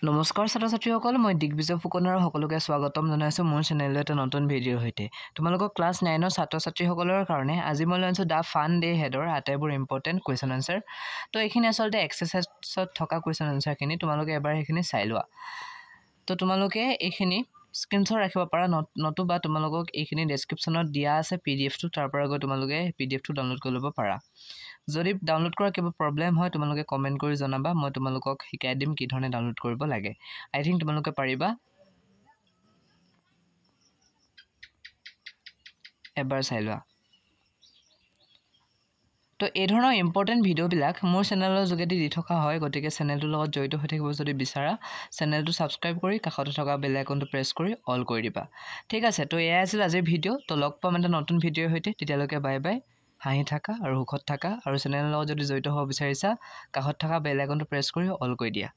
নমস্কাৰ ছাত্ৰ-ছাত্ৰীসকল, মই দিগ্বিজয় ফুকনৰ সকলোকে স্বাগতম জনাইছোঁ মোৰ চেনেলৰ এটা নতুন ভিডিঅ'ৰ সৈতে। তোমালোকক ক্লাছ 9ৰ ছাত্ৰ-ছাত্ৰীসকলৰ কাৰণে আজি মই লৈছোঁ দা ফান ডে হেডৰ আটাইবোৰ ইম্পৰ্টেণ্ট কুৱেশ্যন আনচাৰ। তো এইখিনি আচলতে এক্সাৰচাইজত থকা কুৱেশ্যন আনচাৰখিনি তোমালোকে এবাৰ সেইখিনি চাই লোৱা। তো তোমালোকে এইখিনি স্ক্ৰীনশ্বট ৰাখিব পাৰা, নতুবা তোমালোকক এইখিনি ডেছক্ৰিপশ্যনত দিয়া আছে PDF-টো, তাৰ পৰা গৈ তোমালোকে PDF-টো ডাউনলোড কৰি ল'ব পাৰা। যদি ডাউনলোড কৰা কিবা প্ৰব্লেম হয় তোমালোকে কমেণ্ট কৰি জনাবা, মই তোমালোকক শিকাই দিম কি ধৰণে ডাউনলোড কৰিব লাগে। আই থিংক তোমালোকে পাৰিবা, এবাৰ চাই লোৱা। তো এই ধৰণৰ ইম্পৰ্টেণ্ট ভিডিঅ'বিলাক মোৰ চেনেলৰ যোগেদি দি থকা হয়, গতিকে চেনেলটোৰ লগত জড়িত হৈ থাকিব যদি বিচাৰা চেনেলটো ছাবস্ক্ৰাইব কৰি কাষতে থকা বেল আইকনটো প্ৰেছ কৰি অল কৰি দিবা। ঠিক আছে, তো এয়াই আছিল আজিৰ ভিডিঅ'। তো লগ পাম এটা নতুন ভিডিঅ'ৰ সৈতে, তেতিয়ালৈকে বাই বাই। হাঁহি থাকা আৰু সুখত থাকা, আৰু চেনেলৰ লগত যদি জড়িত হ'ব বিচাৰিছা কাষত থকা বেল আইকনটো প্ৰেছ কৰি অল কৰি দিয়া।